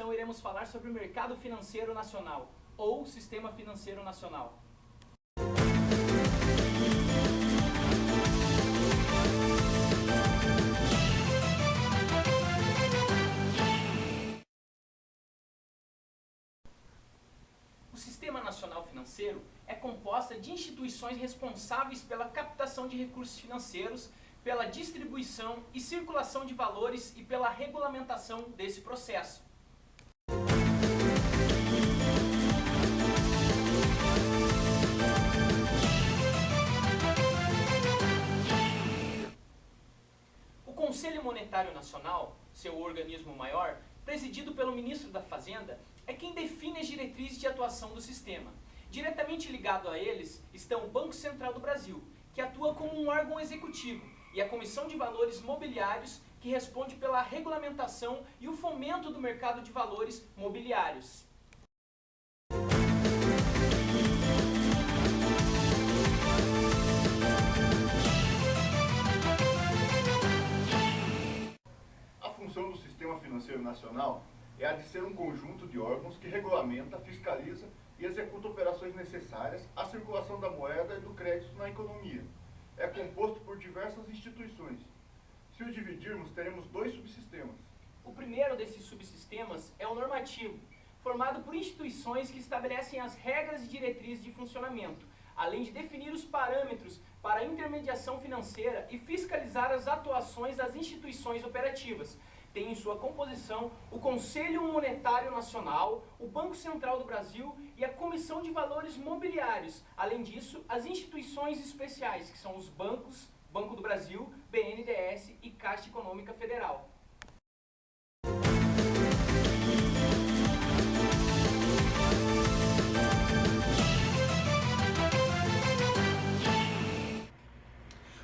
apresentação iremos falar sobre o mercado financeiro nacional, ou Sistema Financeiro Nacional. O Sistema Nacional Financeiro é composto de instituições responsáveis pela captação de recursos financeiros, pela distribuição e circulação de valores e pela regulamentação desse processo. O Conselho Monetário Nacional, seu organismo maior, presidido pelo Ministro da Fazenda, é quem define as diretrizes de atuação do sistema. Diretamente ligado a eles estão o Banco Central do Brasil, que atua como um órgão executivo, e a Comissão de Valores Mobiliários, que responde pela regulamentação e o fomento do mercado de valores mobiliários. A função do Sistema Financeiro Nacional é a de ser um conjunto de órgãos que regulamenta, fiscaliza e executa operações necessárias à circulação da moeda e do crédito na economia. É composto por diversas instituições. Se o dividirmos, teremos dois subsistemas. O primeiro desses subsistemas é o normativo, formado por instituições que estabelecem as regras e diretrizes de funcionamento, além de definir os parâmetros para a intermediação financeira e fiscalizar as atuações das instituições operativas. Tem em sua composição o Conselho Monetário Nacional, o Banco Central do Brasil e a Comissão de Valores Mobiliários. Além disso, as instituições especiais, que são os bancos, Banco do Brasil, BNDES e Caixa Econômica Federal.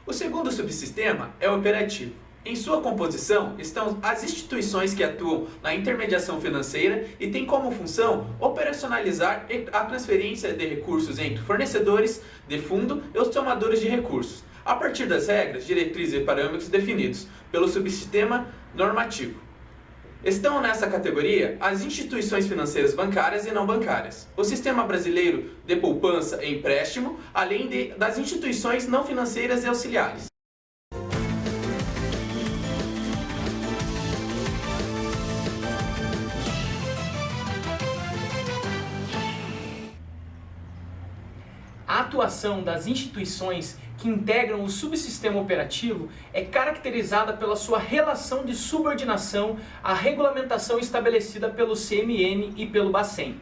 O segundo subsistema é o operativo. Em sua composição estão as instituições que atuam na intermediação financeira e têm como função operacionalizar a transferência de recursos entre fornecedores de fundo e os tomadores de recursos, a partir das regras, diretrizes e parâmetros definidos pelo subsistema normativo. Estão nessa categoria as instituições financeiras bancárias e não bancárias, o Sistema Brasileiro de Poupança e Empréstimo, além das instituições não financeiras e auxiliares. A atuação das instituições que integram o subsistema operativo é caracterizada pela sua relação de subordinação à regulamentação estabelecida pelo CMN e pelo Bacen.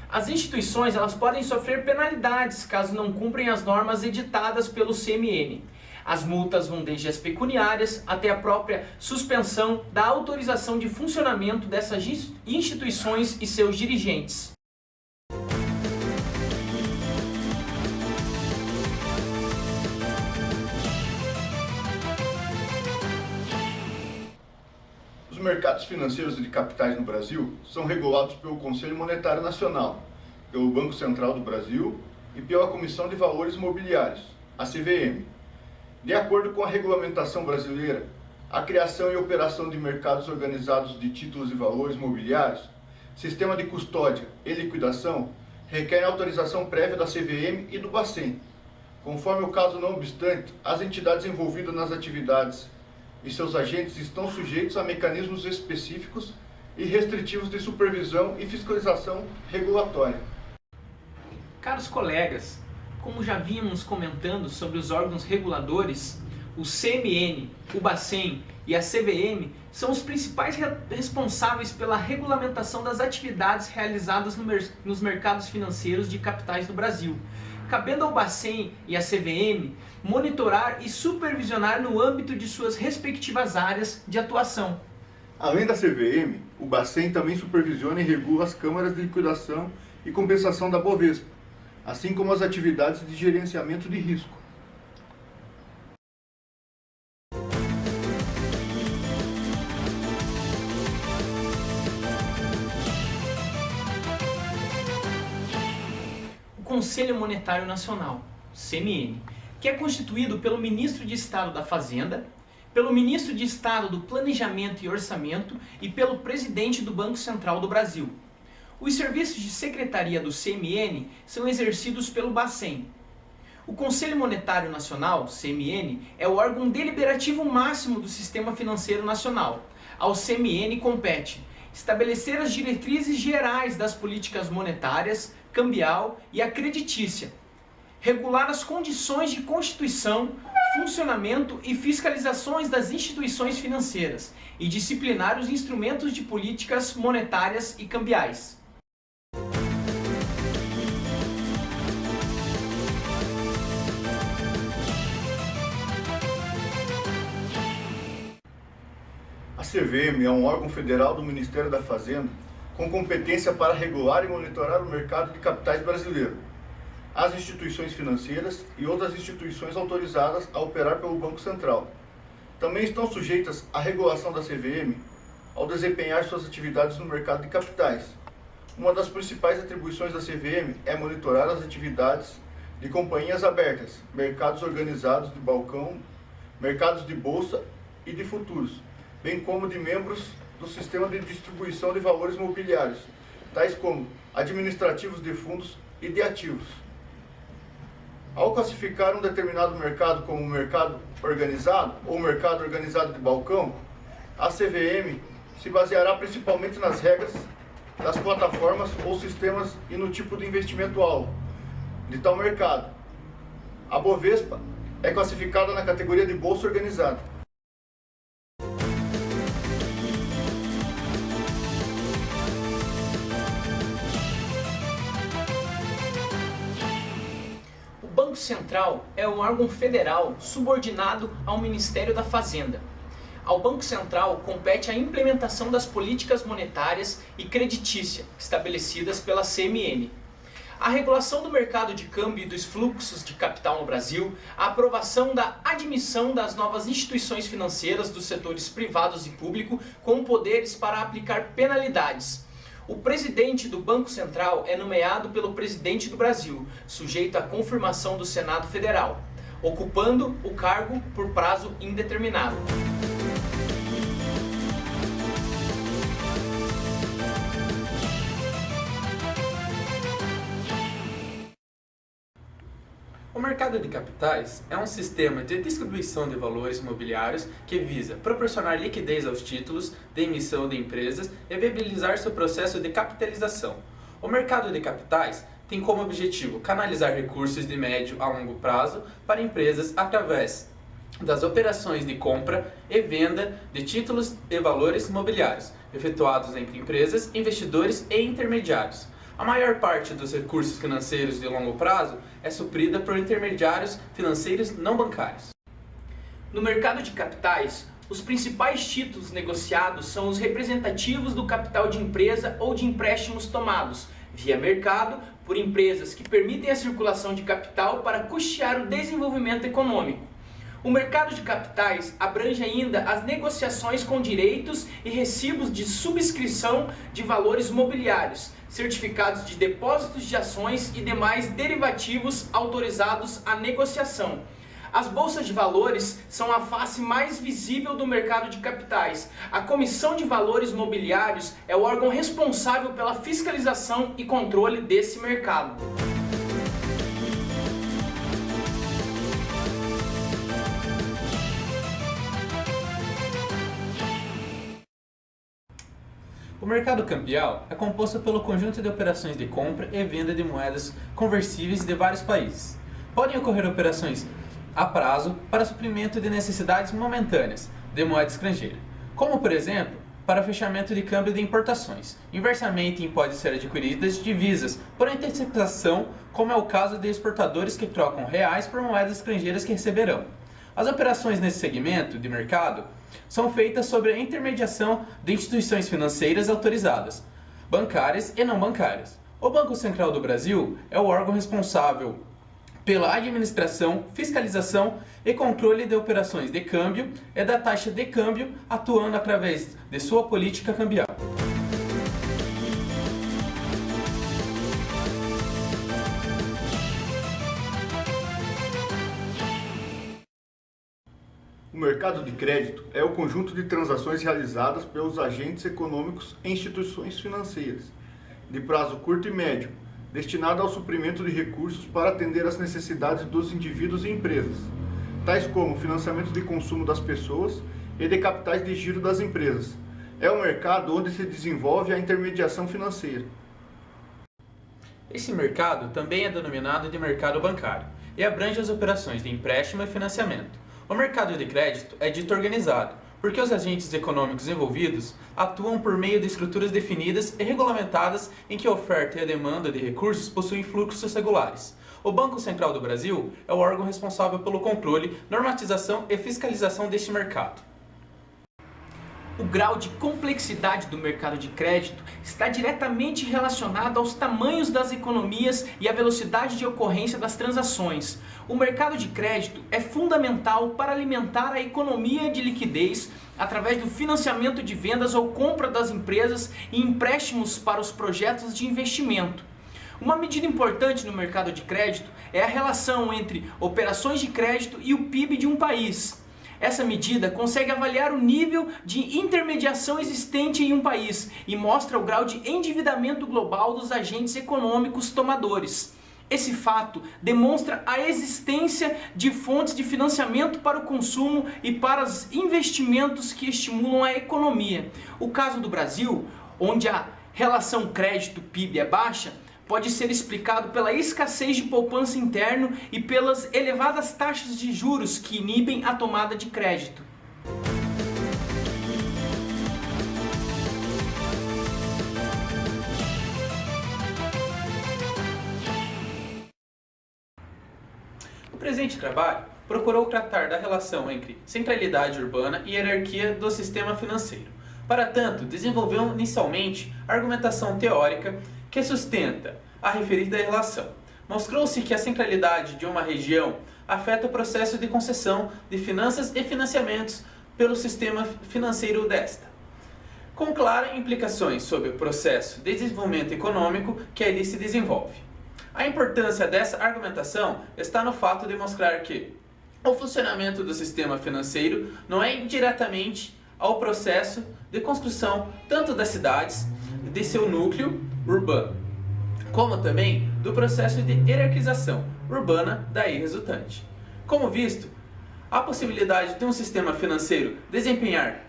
As instituições elas podem sofrer penalidades caso não cumprem as normas editadas pelo CMN. As multas vão desde as pecuniárias até a própria suspensão da autorização de funcionamento dessas instituições e seus dirigentes. Os mercados financeiros e de capitais no Brasil são regulados pelo Conselho Monetário Nacional, pelo Banco Central do Brasil e pela Comissão de Valores Mobiliários, a CVM. De acordo com a regulamentação brasileira, a criação e operação de mercados organizados de títulos e valores mobiliários, sistema de custódia e liquidação requerem autorização prévia da CVM e do Bacen. Conforme o caso, não obstante, as entidades envolvidas nas atividades e seus agentes estão sujeitos a mecanismos específicos e restritivos de supervisão e fiscalização regulatória. Caros colegas, como já vínhamos comentando sobre os órgãos reguladores, o CMN, o Bacen e a CVM são os principais responsáveis pela regulamentação das atividades realizadas nos mercados financeiros de capitais no Brasil, cabendo ao Bacen e à CVM monitorar e supervisionar no âmbito de suas respectivas áreas de atuação. Além da CVM, o Bacen também supervisiona e regula as câmaras de liquidação e compensação da Bovespa, assim como as atividades de gerenciamento de risco. O Conselho Monetário Nacional, CMN, que é constituído pelo Ministro de Estado da Fazenda, pelo Ministro de Estado do Planejamento e Orçamento e pelo Presidente do Banco Central do Brasil. Os serviços de secretaria do CMN são exercidos pelo Bacen. O Conselho Monetário Nacional, CMN, é o órgão deliberativo máximo do Sistema Financeiro Nacional. Ao CMN compete estabelecer as diretrizes gerais das políticas monetárias, cambial e a creditícia, regular as condições de constituição, funcionamento e fiscalizações das instituições financeiras e disciplinar os instrumentos de políticas monetárias e cambiais. A CVM é um órgão federal do Ministério da Fazenda com competência para regular e monitorar o mercado de capitais brasileiro, as instituições financeiras e outras instituições autorizadas a operar pelo Banco Central. Também estão sujeitas à regulação da CVM ao desempenhar suas atividades no mercado de capitais. Uma das principais atribuições da CVM é monitorar as atividades de companhias abertas, mercados organizados de balcão, mercados de bolsa e de futuros, bem como de membros do sistema de distribuição de valores mobiliários, tais como administrativos de fundos e de ativos. Ao classificar um determinado mercado como mercado organizado ou mercado organizado de balcão, a CVM se baseará principalmente nas regras das plataformas ou sistemas e no tipo de investimento-alvo de tal mercado. A Bovespa é classificada na categoria de bolsa organizada. O Banco Central é um órgão federal subordinado ao Ministério da Fazenda. Ao Banco Central compete a implementação das políticas monetárias e creditícia estabelecidas pela CMN, a regulação do mercado de câmbio e dos fluxos de capital no Brasil, a aprovação da admissão das novas instituições financeiras dos setores privados e público com poderes para aplicar penalidades. O presidente do Banco Central é nomeado pelo presidente do Brasil, sujeito à confirmação do Senado Federal, ocupando o cargo por prazo indeterminado. O mercado de capitais é um sistema de distribuição de valores imobiliários que visa proporcionar liquidez aos títulos de emissão de empresas e viabilizar seu processo de capitalização. O mercado de capitais tem como objetivo canalizar recursos de médio a longo prazo para empresas através das operações de compra e venda de títulos e valores imobiliários, efetuados entre empresas, investidores e intermediários. A maior parte dos recursos financeiros de longo prazo é suprida por intermediários financeiros não bancários. No mercado de capitais, os principais títulos negociados são os representativos do capital de empresa ou de empréstimos tomados via mercado por empresas que permitem a circulação de capital para custear o desenvolvimento econômico. O mercado de capitais abrange ainda as negociações com direitos e recibos de subscrição de valores mobiliários, certificados de depósitos de ações e demais derivativos autorizados à negociação. As bolsas de valores são a face mais visível do mercado de capitais. A Comissão de Valores Mobiliários é o órgão responsável pela fiscalização e controle desse mercado. O mercado cambial é composto pelo conjunto de operações de compra e venda de moedas conversíveis de vários países. Podem ocorrer operações a prazo para suprimento de necessidades momentâneas de moeda estrangeira, como por exemplo, para fechamento de câmbio de importações. Inversamente, podem ser adquiridas divisas por antecipação, como é o caso de exportadores que trocam reais por moedas estrangeiras que receberão. As operações nesse segmento de mercado são feitas sob a intermediação de instituições financeiras autorizadas, bancárias e não bancárias. O Banco Central do Brasil é o órgão responsável pela administração, fiscalização e controle de operações de câmbio e da taxa de câmbio, atuando através de sua política cambial. O mercado de crédito é o conjunto de transações realizadas pelos agentes econômicos em instituições financeiras, de prazo curto e médio, destinado ao suprimento de recursos para atender às necessidades dos indivíduos e empresas, tais como financiamento de consumo das pessoas e de capitais de giro das empresas. É o mercado onde se desenvolve a intermediação financeira. Esse mercado também é denominado de mercado bancário e abrange as operações de empréstimo e financiamento. O mercado de crédito é dito organizado, porque os agentes econômicos envolvidos atuam por meio de estruturas definidas e regulamentadas em que a oferta e a demanda de recursos possuem fluxos regulares. O Banco Central do Brasil é o órgão responsável pelo controle, normatização e fiscalização deste mercado. O grau de complexidade do mercado de crédito está diretamente relacionado aos tamanhos das economias e à velocidade de ocorrência das transações. O mercado de crédito é fundamental para alimentar a economia de liquidez através do financiamento de vendas ou compra das empresas e empréstimos para os projetos de investimento. Uma medida importante no mercado de crédito é a relação entre operações de crédito e o PIB de um país. Essa medida consegue avaliar o nível de intermediação existente em um país e mostra o grau de endividamento global dos agentes econômicos tomadores. Esse fato demonstra a existência de fontes de financiamento para o consumo e para os investimentos que estimulam a economia. O caso do Brasil, onde a relação crédito-PIB é baixa, pode ser explicado pela escassez de poupança interno e pelas elevadas taxas de juros que inibem a tomada de crédito. O presente trabalho procurou tratar da relação entre centralidade urbana e hierarquia do sistema financeiro. Para tanto, desenvolveu inicialmente a argumentação teórica que sustenta a referida relação. Mostrou-se que a centralidade de uma região afeta o processo de concessão de finanças e financiamentos pelo sistema financeiro desta, com claras implicações sobre o processo de desenvolvimento econômico que ali se desenvolve. A importância dessa argumentação está no fato de mostrar que o funcionamento do sistema financeiro não é indiretamente ao processo de construção tanto das cidades, de seu núcleo urbano, como também do processo de hierarquização urbana daí resultante. Como visto, a possibilidade de um sistema financeiro desempenhar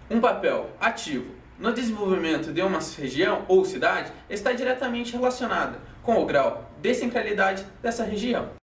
um papel ativo no desenvolvimento de uma região ou cidade está diretamente relacionada com o grau de centralidade dessa região.